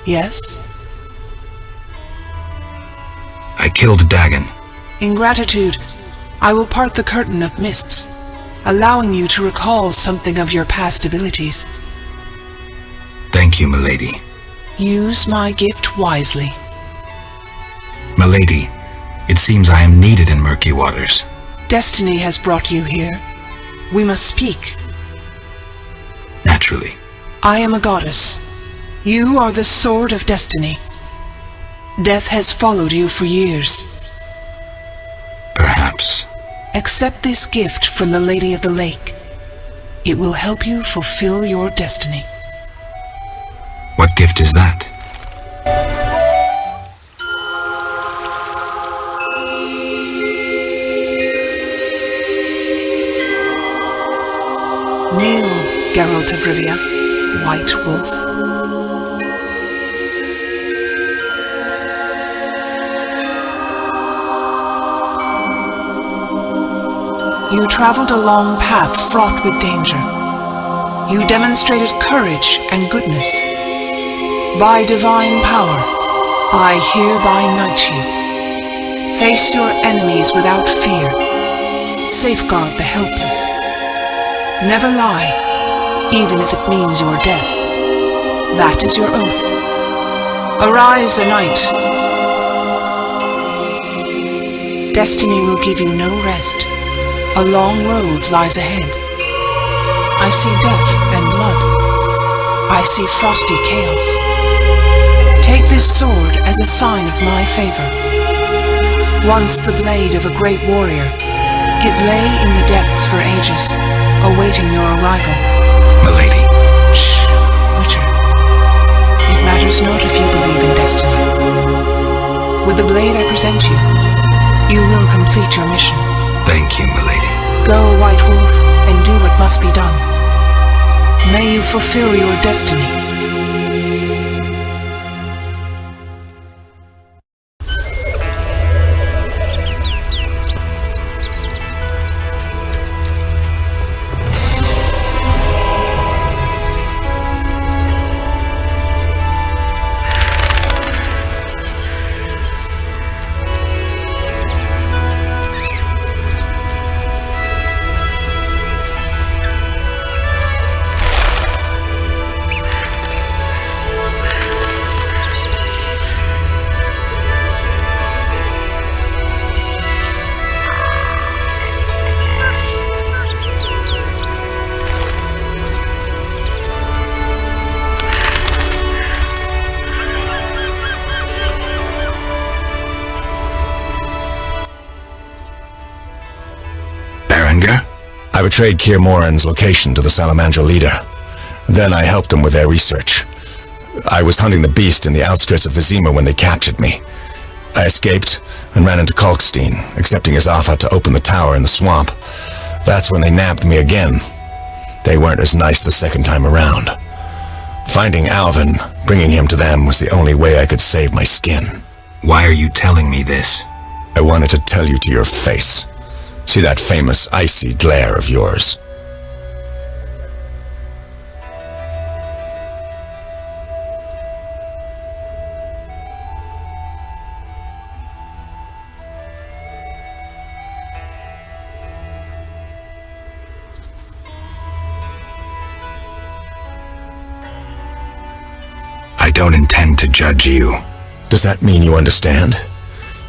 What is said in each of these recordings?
Yes? I killed Dagon. In gratitude, I will part the curtain of mists, allowing you to recall something of your past abilities. Thank you, milady. Use my gift wisely. Milady, it seems I am needed in murky waters. Destiny has brought you here. We must speak. Naturally. I am a goddess. You are the sword of destiny. Death has followed you for years. Perhaps. Accept this gift from the Lady of the Lake. It will help you fulfill your destiny. What gift is that? Kneel, Geralt of Rivia, White Wolf. You traveled a long path fraught with danger. You demonstrated courage and goodness. By divine power, I hereby knight you. Face your enemies without fear. Safeguard the helpless. Never lie, even if it means your death. That is your oath. Arise, a knight. Destiny will give you no rest. A long road lies ahead. I see death and blood. I see frosty chaos. Take this sword as a sign of my favor. Once the blade of a great warrior, it lay in the depths for ages, awaiting your arrival. Milady. Shh, Witcher. It matters not if you believe in destiny. With the blade I present you, you will complete your mission. Thank you, milady. Go, White Wolf, and do what must be done. May you fulfill your destiny. I betrayed Keir Moran's location to the Salamandra leader. Then I helped them with their research. I was hunting the beast in the outskirts of Vizima when they captured me. I escaped and ran into Kalkstein, accepting his offer to open the tower in the swamp. That's when they nabbed me again. They weren't as nice the second time around. Finding Alvin, bringing him to them was the only way I could save my skin. Why are you telling me this? I wanted to tell you to your face. See that famous icy glare of yours? I don't intend to judge you. Does that mean you understand?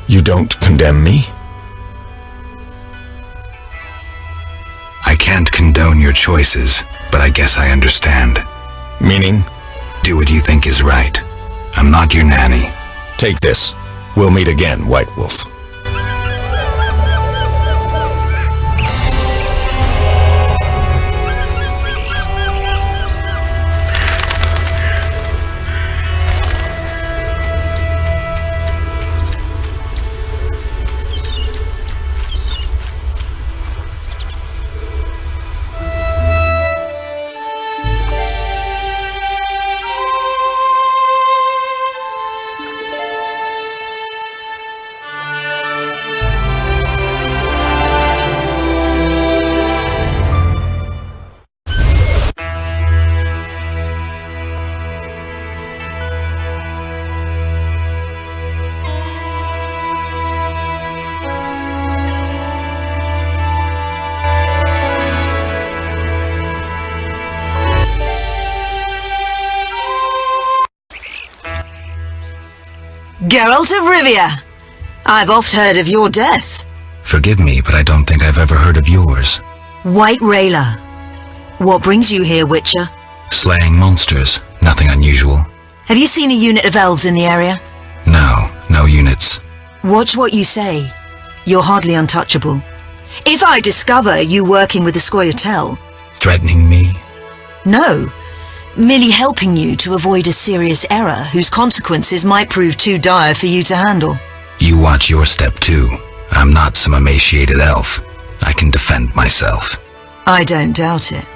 You don't condemn me? I can't condone your choices, but I guess I understand. Meaning? Do what you think is right. I'm not your nanny. Take this. We'll meet again, White Wolf. Geralt of Rivia. I've oft heard of your death. Forgive me, but I don't think I've ever heard of yours. White Rayla. What brings you here, Witcher? Slaying monsters. Nothing unusual. Have you seen a unit of elves in the area? No units. Watch what you say. You're hardly untouchable. If I discover you working with the Scoia'tael... Threatening me? No. Merely helping you to avoid a serious error whose consequences might prove too dire for you to handle. You watch your step too. I'm not some emaciated elf. I can defend myself. I don't doubt it.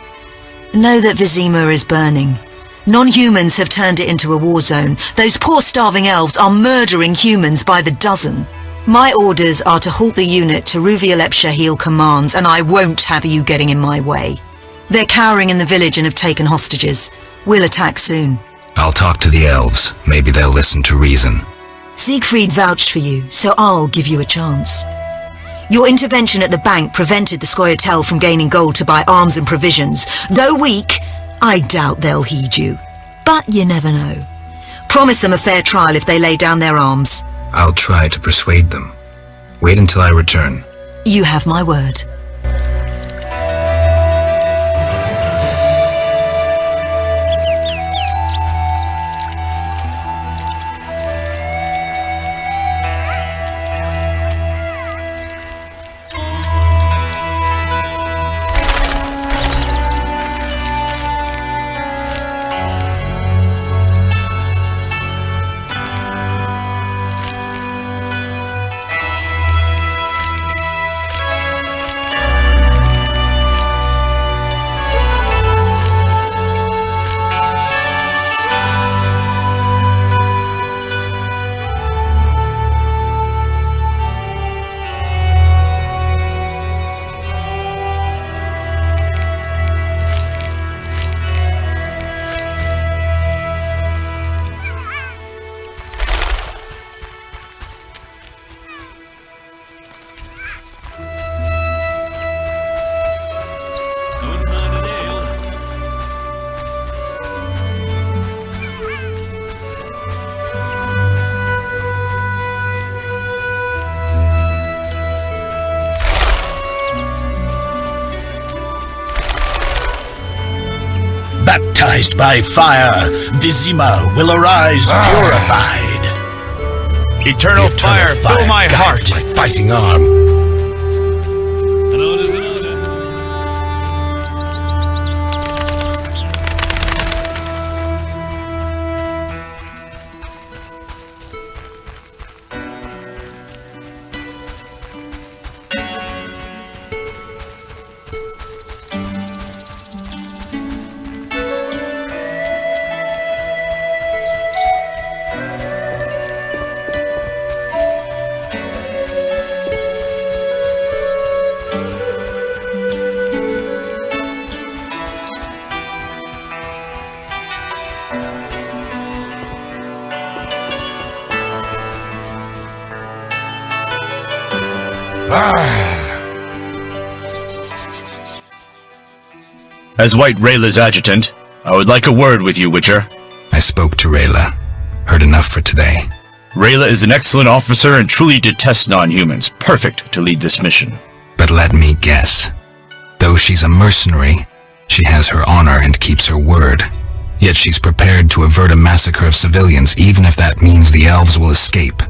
Know that Vizima is burning. Non-humans have turned it into a war zone. Those poor starving elves are murdering humans by the dozen. My orders are to halt the unit to Ruvialep Shahil commands, and I won't have you getting in my way. They're cowering in the village and have taken hostages. We'll attack soon. I'll talk to the elves. Maybe they'll listen to reason. Siegfried vouched for you, so I'll give you a chance. Your intervention at the bank prevented the Scoia'tael from gaining gold to buy arms and provisions. Though weak, I doubt they'll heed you. But you never know. Promise them a fair trial if they lay down their arms. I'll try to persuade them. Wait until I return. You have my word. Baptized by fire, Vizima will arise purified. Eternal fire, fill my heart. My fighting arm. As White Rayla's adjutant, I would like a word with you, Witcher. I spoke to Rayla. Heard enough for today. Rayla is an excellent officer and truly detests non-humans. Perfect to lead this mission. But let me guess. Though she's a mercenary, she has her honor and keeps her word. Yet she's prepared to avert a massacre of civilians, even if that means the elves will escape.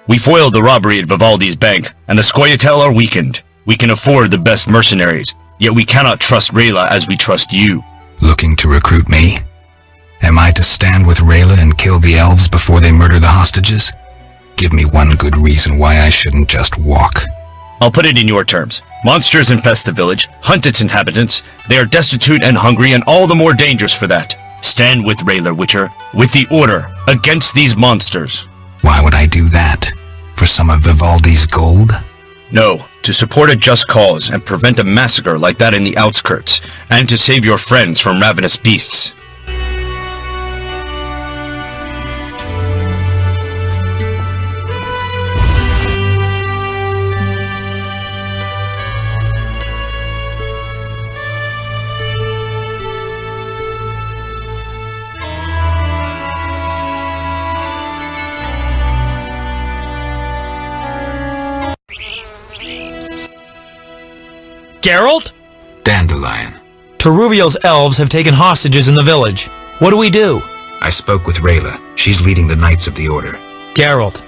We foiled the robbery at Vivaldi's bank, and the Scoia'tael are weakened. We can afford the best mercenaries, yet we cannot trust Rayla as we trust you. Looking to recruit me? Am I to stand with Rayla and kill the elves before they murder the hostages? Give me one good reason why I shouldn't just walk. I'll put it in your terms. Monsters infest the village, hunt its inhabitants. They are destitute and hungry, and all the more dangerous for that. Stand with Rayla, Witcher, with the Order, against these monsters. Why would I do that? For some of Vivaldi's gold? No, to support a just cause and prevent a massacre like that in the outskirts, and to save your friends from ravenous beasts. Geralt? Dandelion. Teruviel's elves have taken hostages in the village. What do we do? I spoke with Rayla. She's leading the Knights of the Order. Geralt,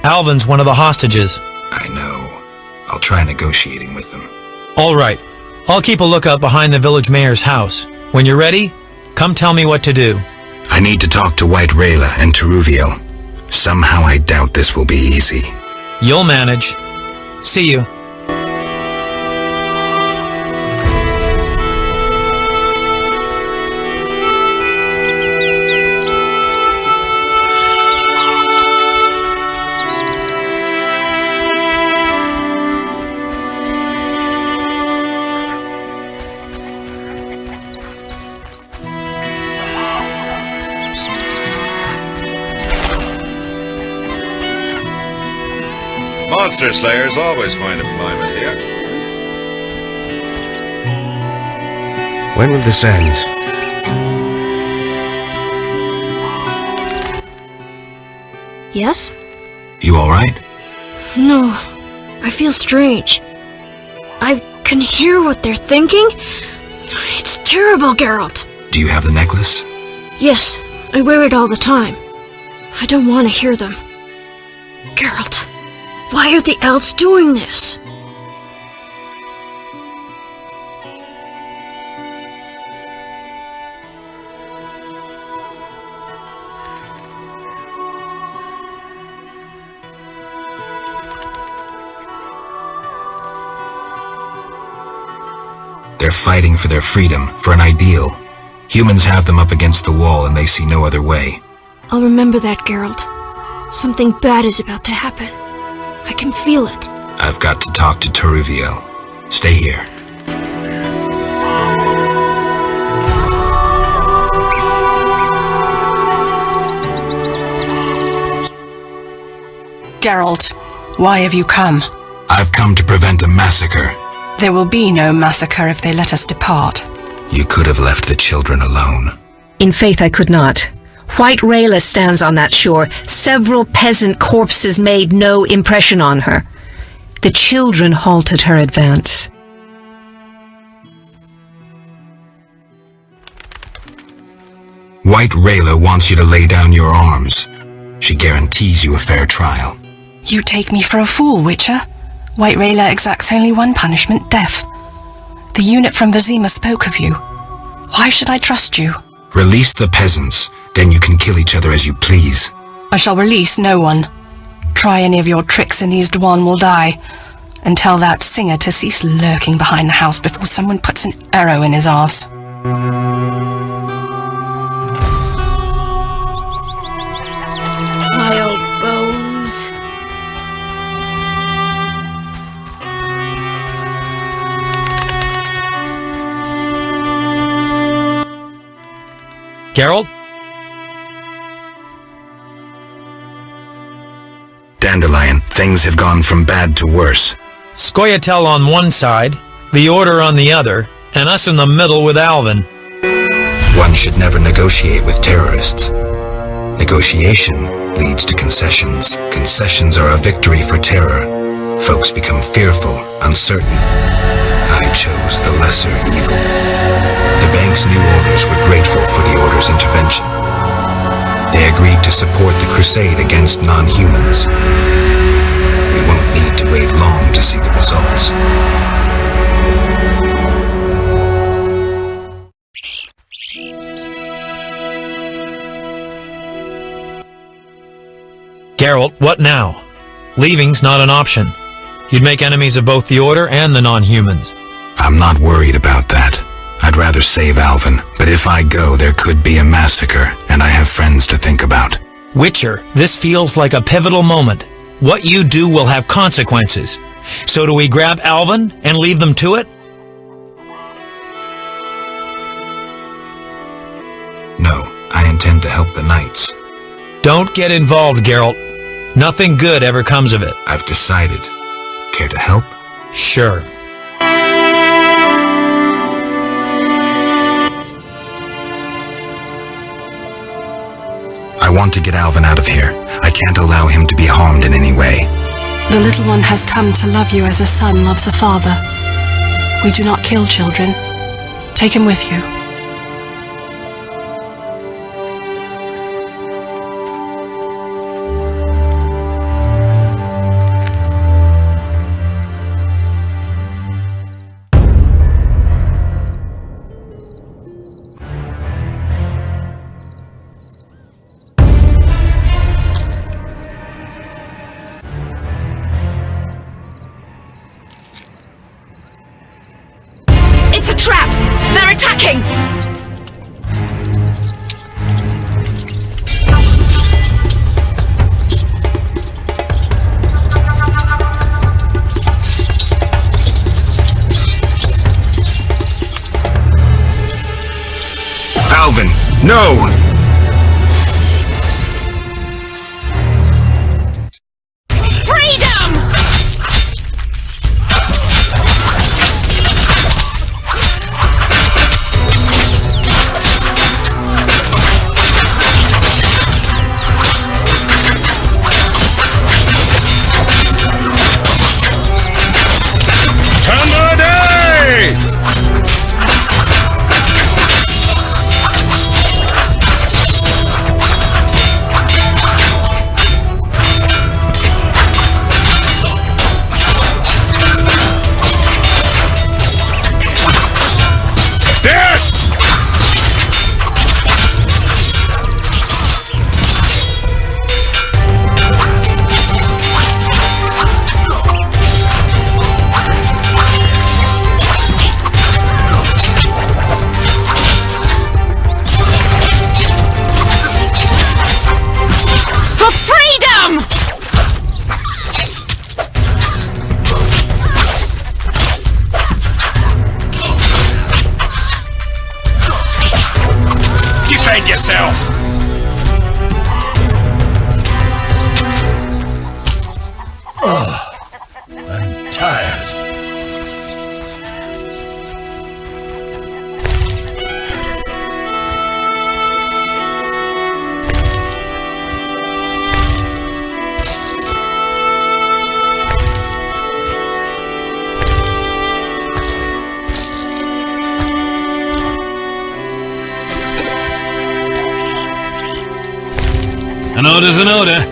Alvin's one of the hostages. I know. I'll try negotiating with them. All right. I'll keep a lookout behind the village mayor's house. When you're ready, come tell me what to do. I need to talk to White Rayla and Teruviel. Somehow I doubt this will be easy. You'll manage. See you. Monster slayers always find employment here. When will this end? Yes? You alright? No, I feel strange. I can hear what they're thinking. It's terrible, Geralt. Do you have the necklace? Yes, I wear it all the time. I don't want to hear them. Geralt, why are the elves doing this? They're fighting for their freedom, for an ideal. Humans have them up against the wall and they see no other way. I'll remember that, Geralt. Something bad is about to happen. I can feel it. I've got to talk to Teruviel. Stay here. Geralt, why have you come? I've come to prevent a massacre. There will be no massacre if they let us depart. You could have left the children alone. In faith I could not. White Rayla stands on that shore. Several peasant corpses made no impression on her. The children halted her advance. White Rayla wants you to lay down your arms. She guarantees you a fair trial. You take me for a fool, Witcher. White Rayla exacts only one punishment, death. The unit from Vizima spoke of you. Why should I trust you? Release the peasants, then you can kill each other as you please. I shall release no one. Try any of your tricks and these Dwan will die. And tell that singer to cease lurking behind the house before someone puts an arrow in his arse. My old bones. Geralt? Dandelion, things have gone from bad to worse. Scoia'tael on one side, the Order on the other, and us in the middle with Alvin. One should never negotiate with terrorists. Negotiation leads to concessions. Concessions are a victory for terror. Folks become fearful, uncertain. I chose the lesser evil. The bank's new owners were grateful for the Order's intervention. They agreed to support the crusade against non-humans. We won't need to wait long to see the results. Geralt, what now? Leaving's not an option. You'd make enemies of both the Order and the non-humans. I'm not worried about that. I'd rather save Alvin, but if I go, there could be a massacre, and I have friends to think about. Witcher, this feels like a pivotal moment. What you do will have consequences. So do we grab Alvin and leave them to it? No, I intend to help the Knights. Don't get involved, Geralt. Nothing good ever comes of it. I've decided. Care to help? Sure. I want to get Alvin out of here. I can't allow him to be harmed in any way. The little one has come to love you as a son loves a father. We do not kill children. Take him with you. It's a trap! They're attacking! Alvin, no! Freedom! Defend yourself! I'm tired. An order's an order.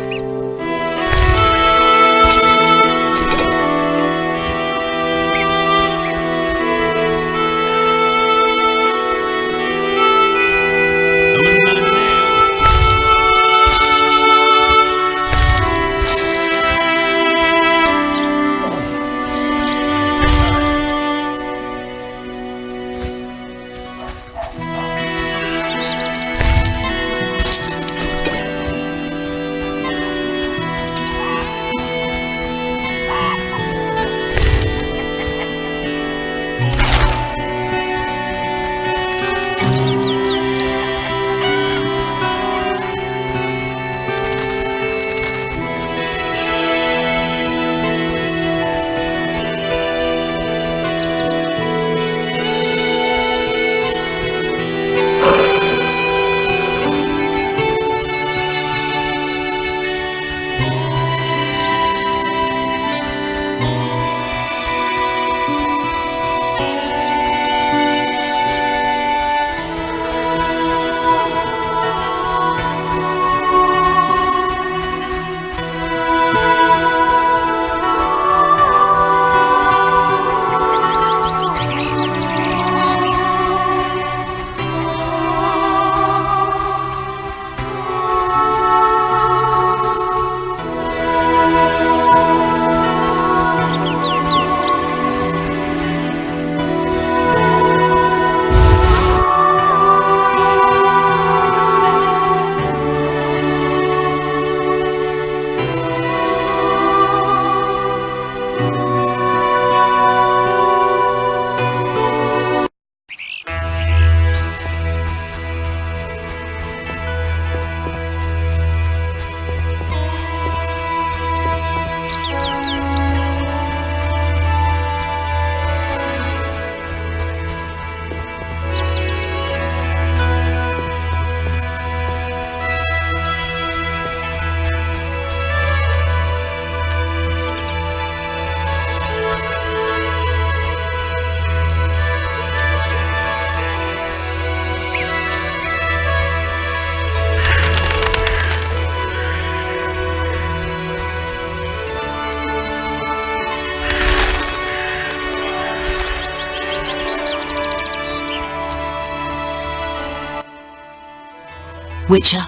Witcher?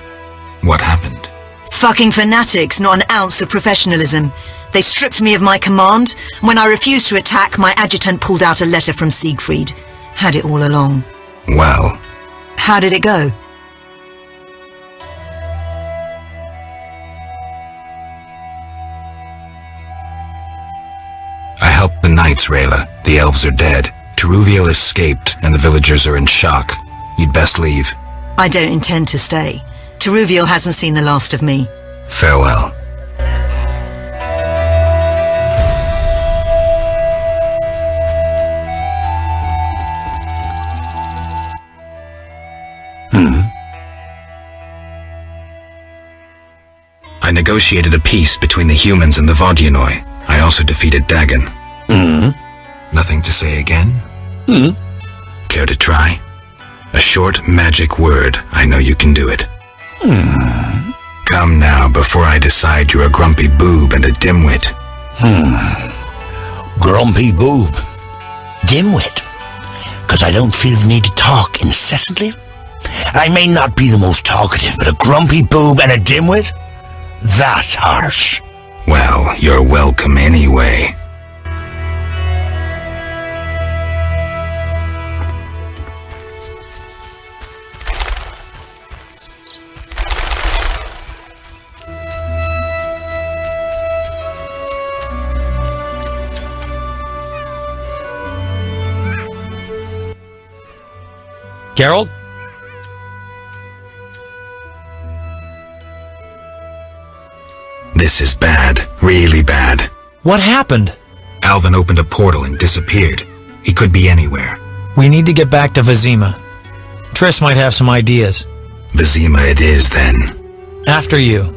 What happened? Fucking fanatics, not an ounce of professionalism. They stripped me of my command. When I refused to attack, my adjutant pulled out a letter from Siegfried. Had it all along. Well, How did it go? I helped the knights, Rayla. The elves are dead. Teruviel escaped, and the villagers are in shock. You'd best leave. I don't intend to stay. Teruviel hasn't seen the last of me. Farewell. I negotiated a peace between the humans and the Vodyanoi. I also defeated Dagon. Nothing to say again? Care to try? A short magic word. I know you can do it. Come now, before I decide you're a grumpy boob and a dimwit. Grumpy boob. Dimwit. 'Cause I don't feel the need to talk incessantly. I may not be the most talkative, but a grumpy boob and a dimwit? That's harsh. Well, you're welcome anyway. Geralt? This is bad. Really bad. What happened? Alvin opened a portal and disappeared. He could be anywhere. We need to get back to Vizima. Triss might have some ideas. Vizima it is, then. After you.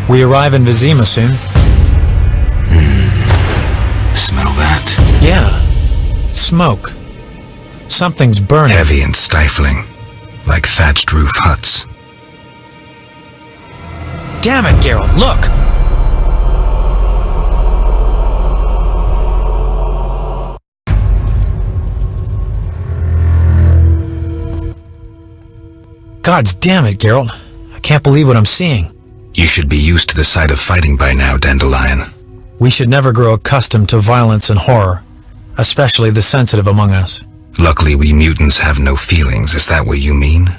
We arrive in Vizima soon. Smell that? Yeah. Smoke. Something's burning. Heavy and stifling. Like thatched roof huts. Damn it, Geralt, look! Gods damn it, Geralt. I can't believe what I'm seeing. You should be used to the sight of fighting by now, Dandelion. We should never grow accustomed to violence and horror, especially the sensitive among us. Luckily, we mutants have no feelings. Is that what you mean?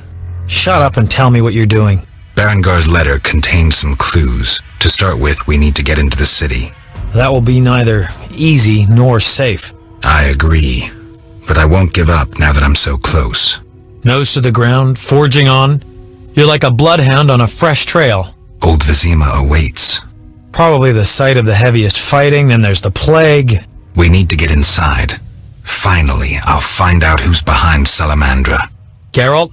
Shut up and tell me what you're doing. Berengar's letter contains some clues. To start with, we need to get into the city. That will be neither easy nor safe. I agree. But I won't give up now that I'm so close. Nose to the ground, forging on. You're like a bloodhound on a fresh trail. Old Vizima awaits. Probably the site of the heaviest fighting, then there's the plague. We need to get inside. Finally, I'll find out who's behind Salamandra. Geralt?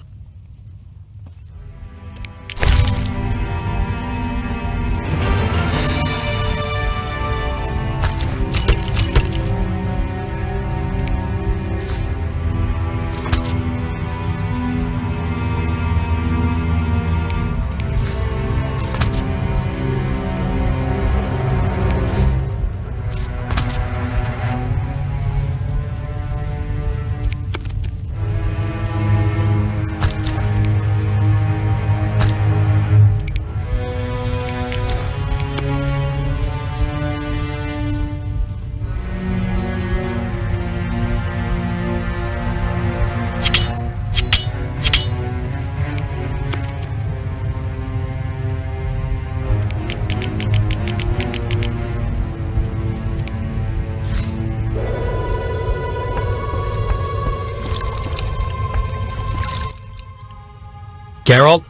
Geralt?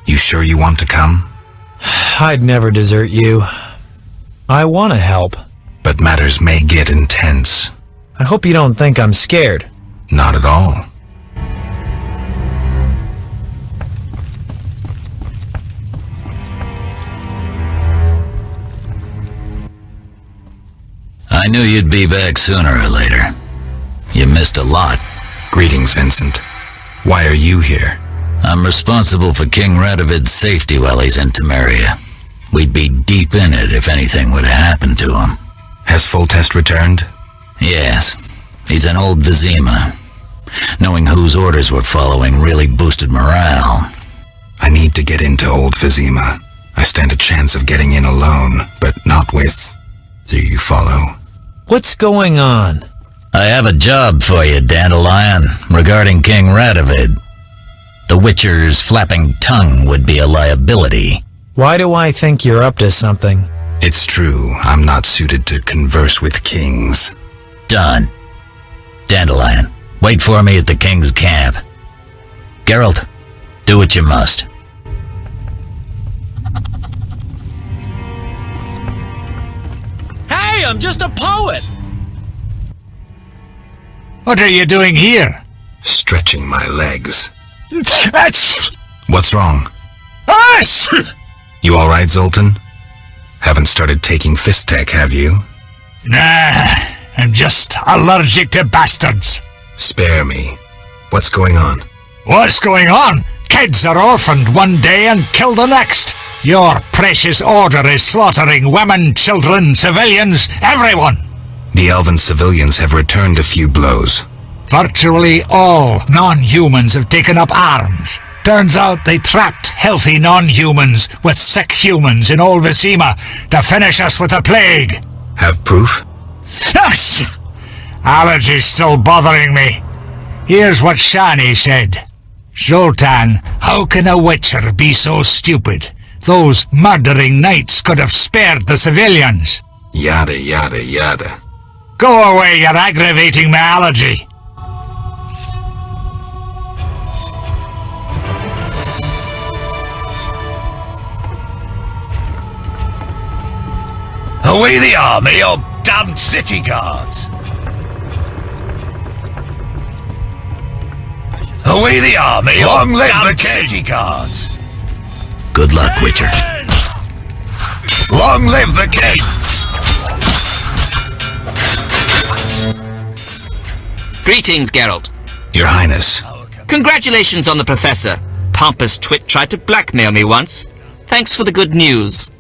You sure you want to come? I'd never desert you. I want to help. But matters may get intense. I hope you don't think I'm scared. Not at all. I knew you'd be back sooner or later. You missed a lot. Greetings, Vincent. Why are you here? I'm responsible for King Radovid's safety while he's in Temeria. We'd be deep in it if anything would have happened to him. Has Foltest returned? Yes. He's in Old Vizima. Knowing whose orders we're following really boosted morale. I need to get into Old Vizima. I stand a chance of getting in alone, but not with... Do you follow? What's going on? I have a job for you, Dandelion, regarding King Radovid. The Witcher's flapping tongue would be a liability. Why do I think you're up to something? It's true, I'm not suited to converse with kings. Done. Dandelion, wait for me at the king's camp. Geralt, do what you must. Hey, I'm just a poet! What are you doing here? Stretching my legs. What's wrong? You alright, Zoltan? Haven't started taking fist tech, have you? Nah, I'm just allergic to bastards. Spare me. What's going on? What's going on? Kids are orphaned one day and killed the next. Your precious order is slaughtering women, children, civilians, everyone. The elven civilians have returned a few blows. Virtually all non-humans have taken up arms. Turns out they trapped healthy non-humans with sick humans in Old Vizima to finish us with the plague. Have proof? Allergy's still bothering me. Here's what Shani said. Zoltan, how can a witcher be so stupid? Those murdering knights could have spared the civilians. Yada, yada, yada. Go away, you're aggravating my allergy. Away the army, you damned city guards! Away the army, long live the city guards! Good luck, Witcher. Long live the king! Greetings, Geralt. Your Highness. Congratulations on the Professor. Pompous twit tried to blackmail me once. Thanks for the good news.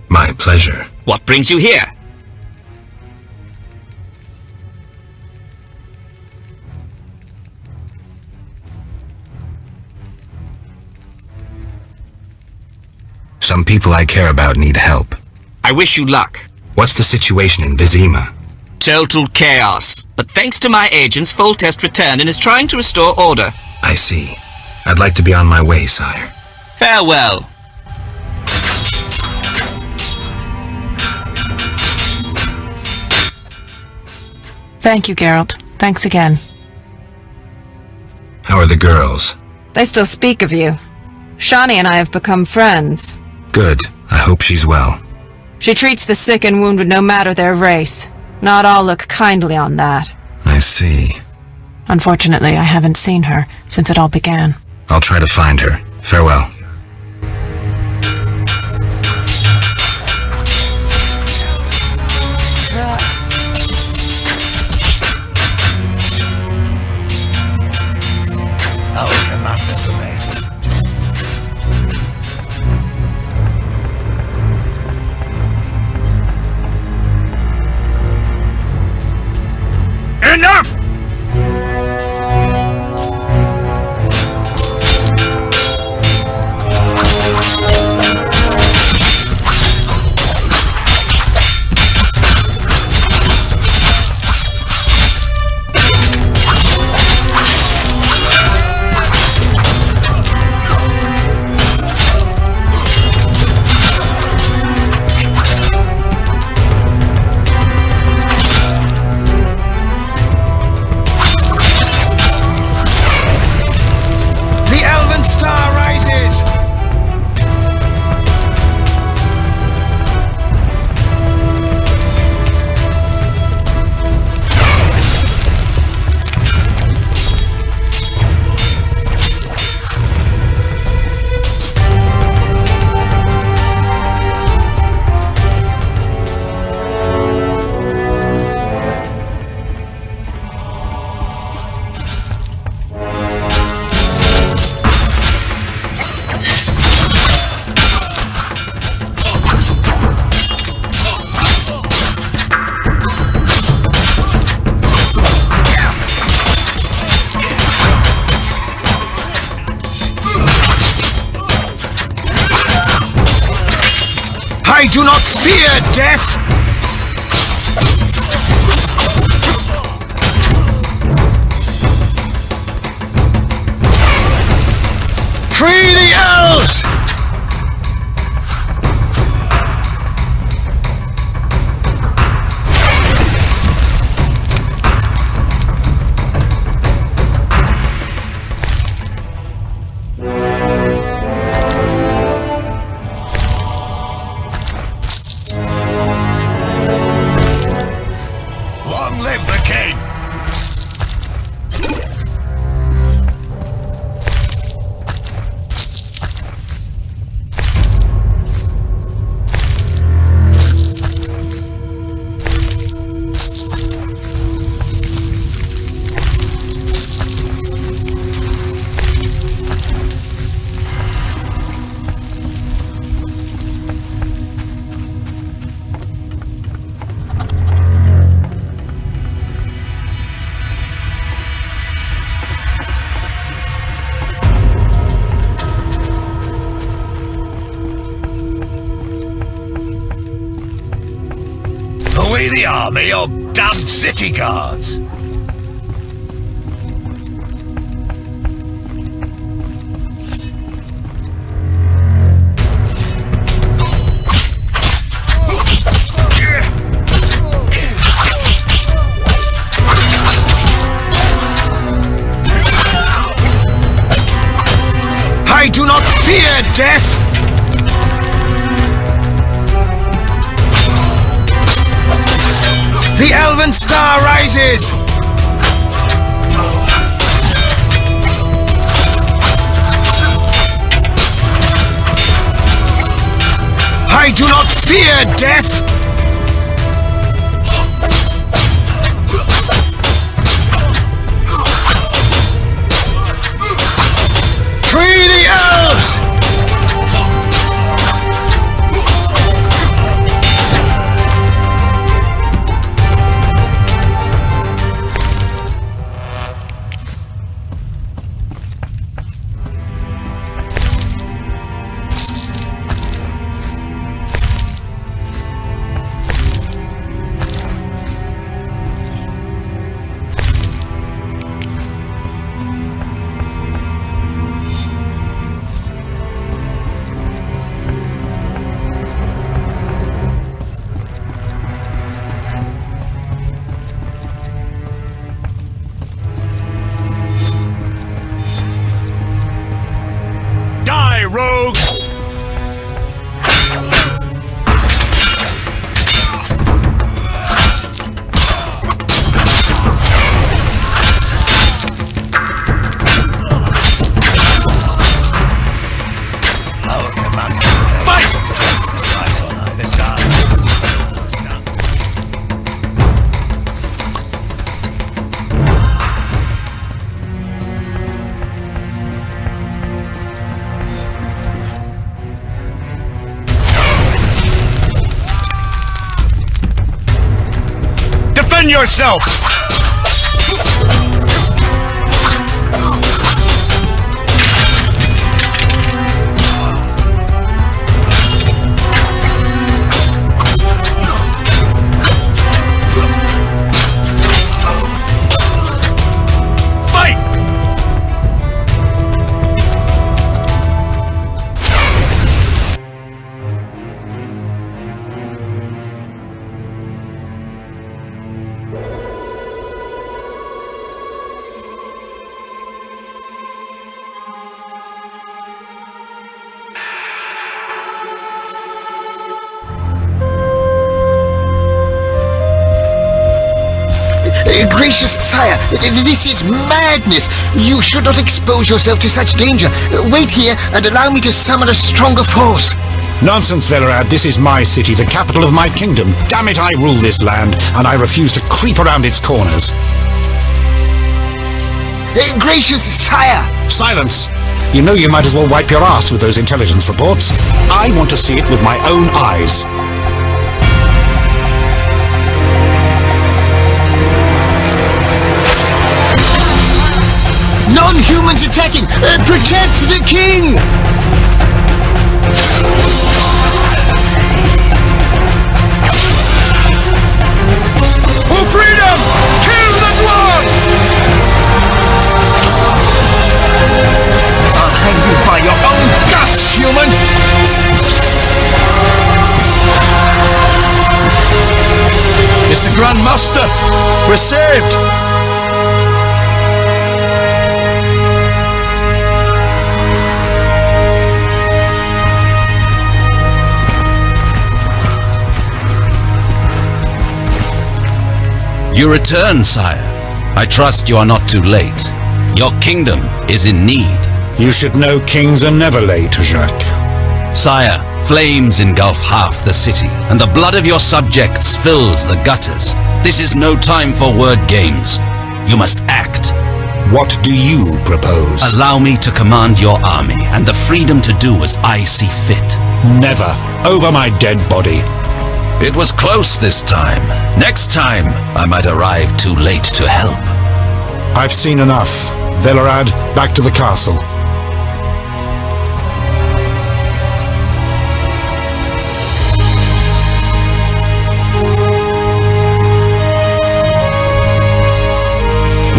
My pleasure. What brings you here? Some people I care about need help. I wish you luck. What's the situation in Vizima? Total chaos. But thanks to my agents, Foltest returned and is trying to restore order. I see. I'd like to be on my way, sire. Farewell. Thank you, Geralt. Thanks again. How are the girls? They still speak of you. Shani and I have become friends. Good. I hope she's well. She treats the sick and wounded no matter their race. Not all look kindly on that. I see. Unfortunately, I haven't seen her since it all began. I'll try to find her. Farewell. Enough! I do not fear death! Free the elves! Long live the king! Away the army, or damned city guards! I do not fear death! The Elven Star rises! I do not fear death! Free the elves! Die, rogue! Our commander. Fight! Fight on either side. Defend yourself! Fight! Gracious sire, this is madness. You should not expose yourself to such danger. Wait here and allow me to summon a stronger force. Nonsense, Velerad. This is my city, the capital of my kingdom. Damn it, I rule this land, and I refuse to creep around its corners. Gracious sire! Silence! You know you might as well wipe your ass with those intelligence reports. I want to see it with my own eyes. Non-humans attacking! Protect the king! saved! You return, sire. I trust you are not too late. Your kingdom is in need. You should know kings are never late, Jacques. Sire, flames engulf half the city, and the blood of your subjects fills the gutters. This is no time for word games. You must act. What do you propose? Allow me to command your army, and the freedom to do as I see fit. Never. Over my dead body. It was close this time. Next time, I might arrive too late to help. I've seen enough. Velerad, back to the castle.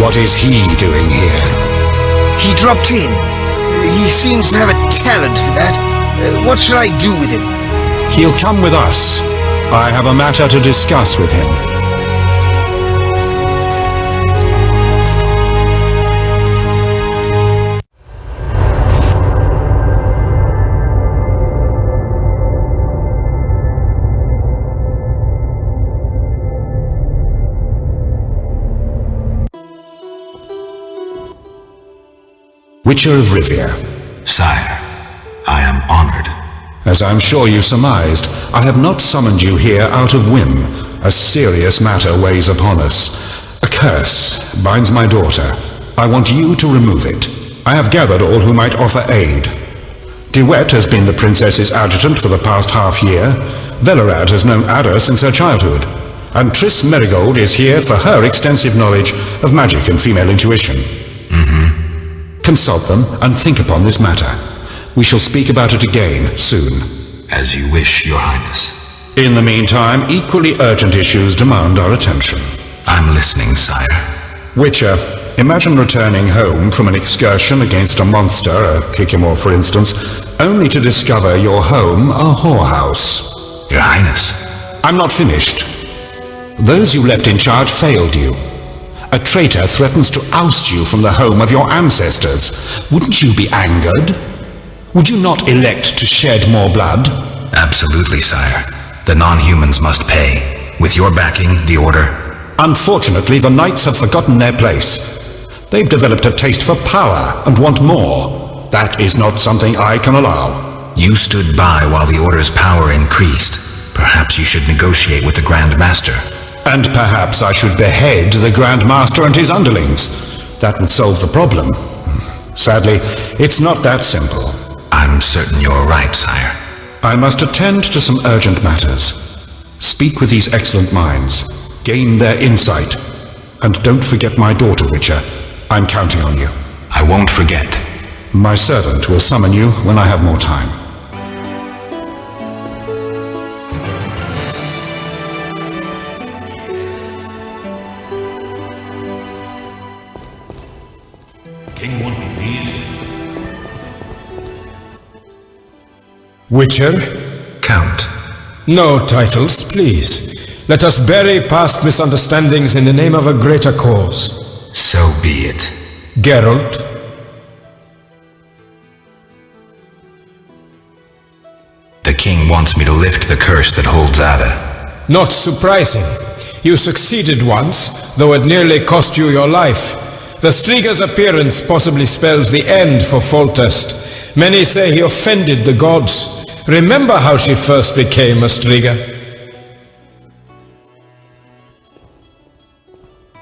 What is he doing here? He dropped in. He seems to have a talent for that. What shall I do with him? He'll come with us. I have a matter to discuss with him. Witcher of Rivia. Sire, I am honored. As I'm sure you surmised, I have not summoned you here out of whim. A serious matter weighs upon us. A curse binds my daughter. I want you to remove it. I have gathered all who might offer aid. DeWet has been the princess's adjutant for the past half-year. Velerad has known Ada since her childhood. And Triss Merigold is here for her extensive knowledge of magic and female intuition. Consult them and think upon this matter. We shall speak about it again soon. As you wish, Your Highness. In the meantime, equally urgent issues demand our attention. I'm listening, sire. Witcher, imagine returning home from an excursion against a monster, a Kikimor for instance, only to discover your home a whorehouse. Your Highness. I'm not finished. Those you left in charge failed you. A traitor threatens to oust you from the home of your ancestors. Wouldn't you be angered? Would you not elect to shed more blood? Absolutely, sire. The non-humans must pay. With your backing, the Order... Unfortunately, the Knights have forgotten their place. They've developed a taste for power and want more. That is not something I can allow. You stood by while the Order's power increased. Perhaps you should negotiate with the Grand Master. And perhaps I should behead the Grand Master and his underlings. That would solve the problem. Sadly, it's not that simple. I'm certain you're right, sire. I must attend to some urgent matters. Speak with these excellent minds. Gain their insight. And don't forget my daughter, Witcher. I'm counting on you. I won't forget. My servant will summon you when I have more time. King won't be pleased. Witcher? Count. No titles, please. Let us bury past misunderstandings in the name of a greater cause. So be it. Geralt? The king wants me to lift the curse that holds Ada. Not surprising. You succeeded once, though it nearly cost you your life. The Striga's appearance possibly spells the end for Foltest. Many say he offended the gods. Remember how she first became a Striga?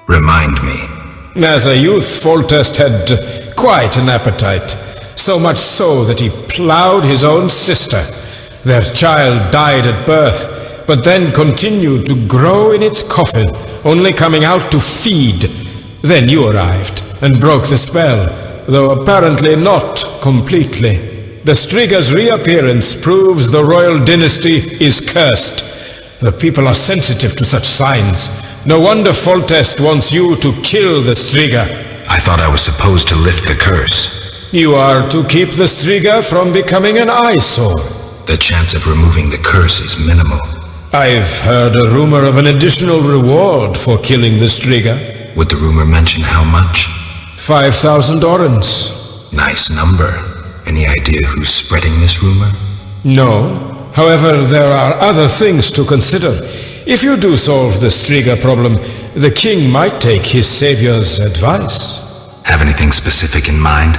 Remind me. As a youth, Foltest had quite an appetite. So much so that he ploughed his own sister. Their child died at birth, but then continued to grow in its coffin, only coming out to feed. Then you arrived, and broke the spell, though apparently not completely. The Striga's reappearance proves the royal dynasty is cursed. The people are sensitive to such signs. No wonder Foltest wants you to kill the Striga. I thought I was supposed to lift the curse. You are to keep the Striga from becoming an eyesore. The chance of removing the curse is minimal. I've heard a rumor of an additional reward for killing the Striga. Would the rumor mention how much? 5,000 orens. Nice number. Any idea who's spreading this rumor? No. However, there are other things to consider. If you do solve the Striga problem, the king might take his savior's advice. Have anything specific in mind?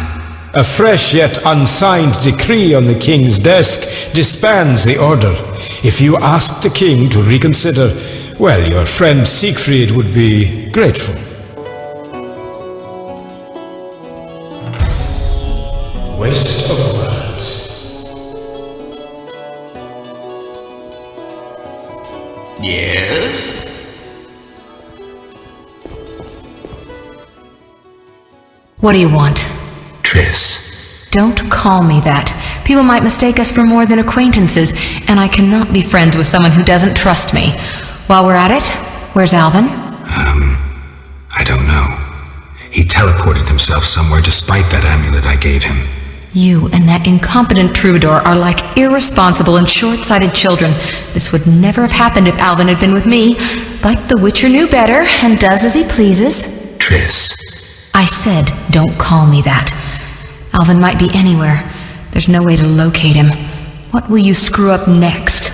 A fresh yet unsigned decree on the king's desk disbands the order. If you ask the king to reconsider, well, your friend Siegfried would be grateful. Waste of words. Yes? What do you want? Triss. Don't call me that. People might mistake us for more than acquaintances, and I cannot be friends with someone who doesn't trust me. While we're at it, where's Alvin? I don't know. He teleported himself somewhere despite that amulet I gave him. You and that incompetent troubadour are like irresponsible and short-sighted children. This would never have happened if Alvin had been with me, but the Witcher knew better and does as he pleases. Triss. I said, don't call me that. Alvin might be anywhere. There's no way to locate him. What will you screw up next?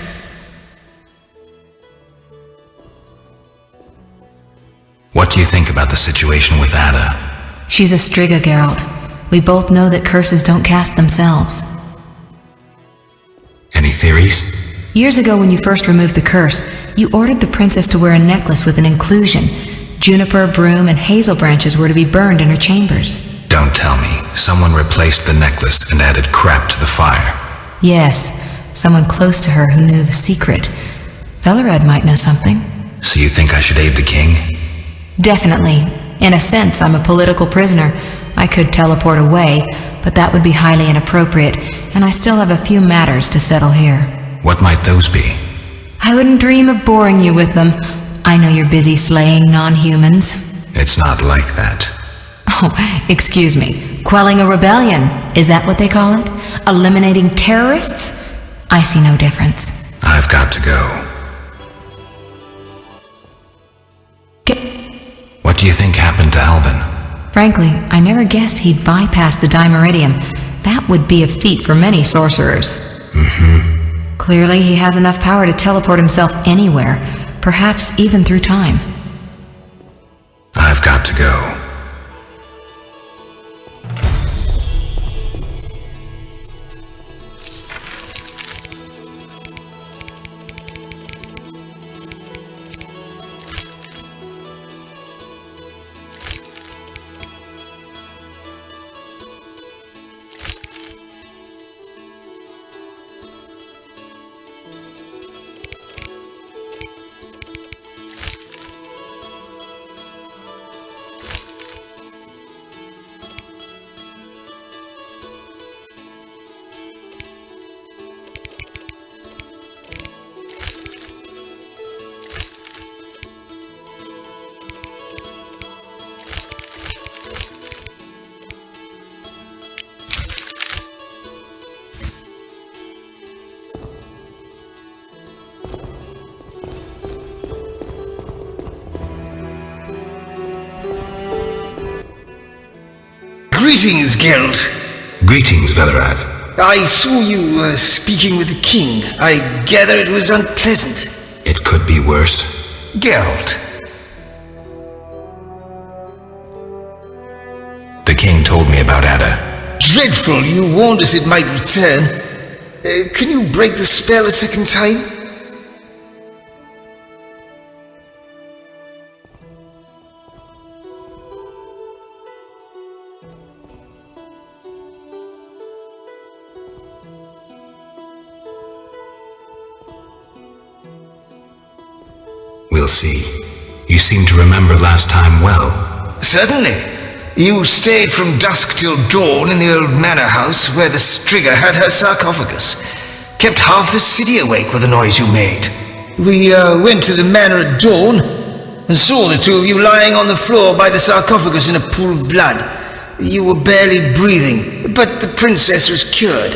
What do you think about the situation with Ada? She's a Striga, Geralt. We both know that curses don't cast themselves. Any theories? Years ago when you first removed the curse, you ordered the princess to wear a necklace with an inclusion. Juniper, broom, and hazel branches were to be burned in her chambers. Don't tell me. Someone replaced the necklace and added crap to the fire. Yes, someone close to her who knew the secret. Velerad might know something. So you think I should aid the king? Definitely. In a sense, I'm a political prisoner. I could teleport away, but that would be highly inappropriate, and I still have a few matters to settle here. What might those be? I wouldn't dream of boring you with them. I know you're busy slaying non-humans. It's not like that. Oh, excuse me. Quelling a rebellion, is that what they call it? Eliminating terrorists? I see no difference. I've got to go. What do you think happened to Alvin? Frankly, I never guessed he'd bypass the Dimeridium. That would be a feat for many sorcerers. Clearly, he has enough power to teleport himself anywhere, perhaps even through time. I've got to go. Greetings, Geralt. Greetings, Velerad. I saw you speaking with the king. I gather it was unpleasant. It could be worse. Geralt. The king told me about Ada. Dreadful, you warned us it might return. Can you break the spell a second time? We'll see. You seem to remember last time well. Certainly. You stayed from dusk till dawn in the old manor house where the Striga had her sarcophagus. Kept half the city awake with the noise you made. We went to the manor at dawn and saw the two of you lying on the floor by the sarcophagus in a pool of blood. You were barely breathing, but the princess was cured.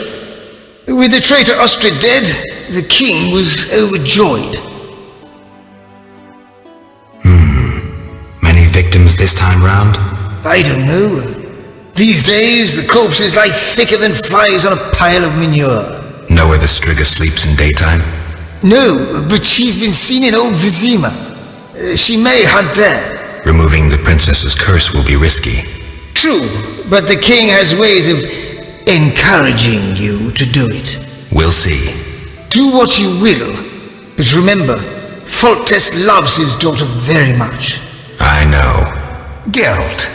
With the traitor Ostrid dead, the king was overjoyed. this time round? I don't know. These days, the corpses lie thicker than flies on a pile of manure. Know where the Striga sleeps in daytime? No, but she's been seen in Old Vizima. She may hunt there. Removing the princess's curse will be risky. True, but the king has ways of encouraging you to do it. We'll see. Do what you will, but remember, Foltest loves his daughter very much. I know. Geralt.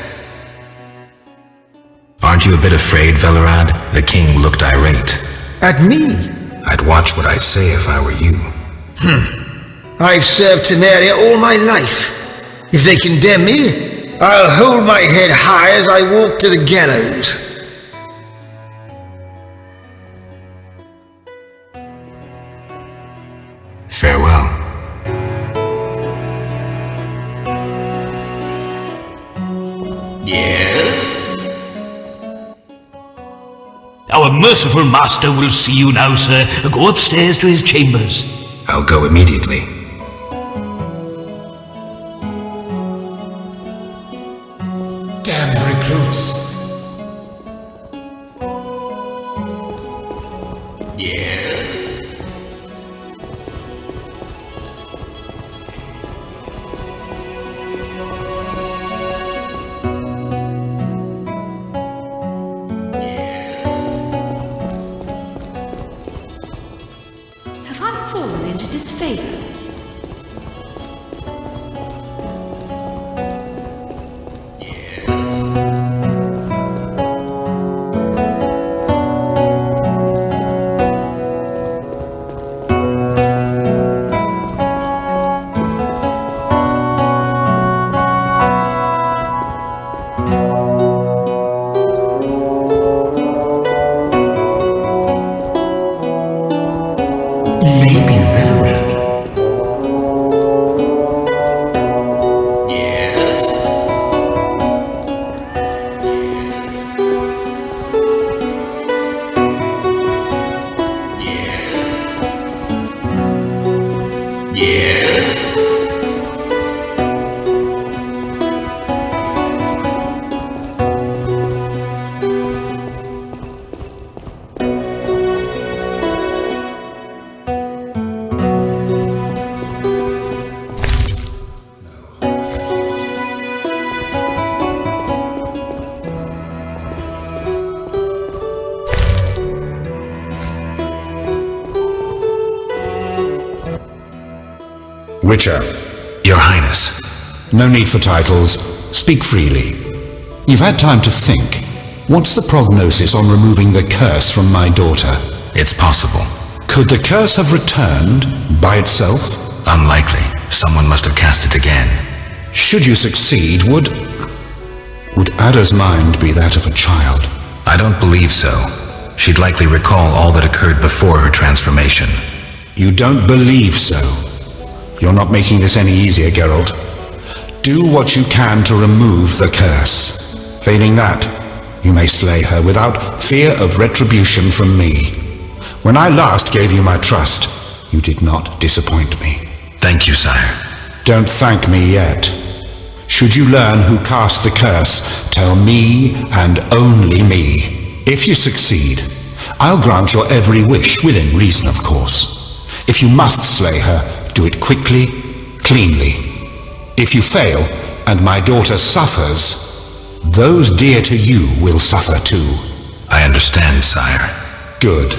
Aren't you a bit afraid, Velerad? The king looked irate. At me? I'd watch what I say if I were you. I've served Temeria all my life. If they condemn me, I'll hold my head high as I walk to the gallows. Farewell. Yes? Our merciful master will see you now, sir. Go upstairs to his chambers. I'll go immediately. Damned recruits. Yes? Have I fallen into disfavor? Maybe Velerad. Yes? Yes? Yes? Witcher. Your Highness. No need for titles. Speak freely. You've had time to think. What's the prognosis on removing the curse from my daughter? It's possible. Could the curse have returned by itself? Unlikely. Someone must have cast it again. Should you succeed, would Ada's mind be that of a child? I don't believe so. She'd likely recall all that occurred before her transformation. You don't believe so? You're not making this any easier, Geralt. Do what you can to remove the curse. Failing that, you may slay her without fear of retribution from me. When I last gave you my trust, you did not disappoint me. Thank you, sire. Don't thank me yet. Should you learn who cast the curse, tell me and only me. If you succeed, I'll grant your every wish, within reason, of course. If you must slay her, do it quickly, cleanly. If you fail, and my daughter suffers, those dear to you will suffer too. I understand, sire. Good.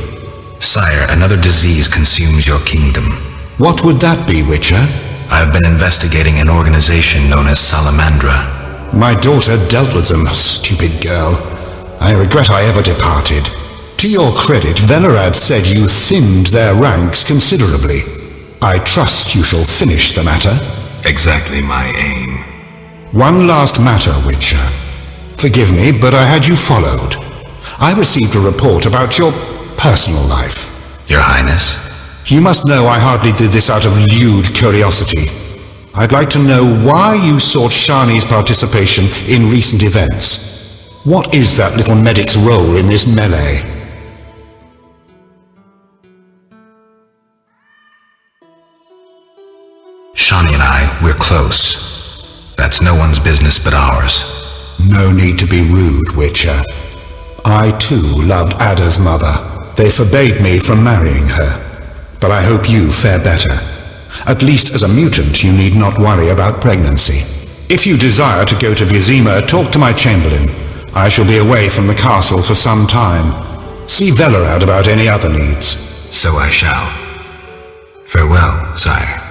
Sire, another disease consumes your kingdom. What would that be, Witcher? I have been investigating an organization known as Salamandra. My daughter dealt with them, stupid girl. I regret I ever departed. To your credit, Velerad said you thinned their ranks considerably. I trust you shall finish the matter. Exactly my aim. One last matter, Witcher. Forgive me, but I had you followed. I received a report about your personal life. Your Highness? You must know I hardly did this out of lewd curiosity. I'd like to know why you sought Shani's participation in recent events. What is that little medic's role in this melee? Shani and I, we're close. That's no one's business but ours. No need to be rude, Witcher. I too loved Ada's mother. They forbade me from marrying her. But I hope you fare better. At least as a mutant, you need not worry about pregnancy. If you desire to go to Vizima, talk to my chamberlain. I shall be away from the castle for some time. See Velerad about any other needs. So I shall. Farewell, sire.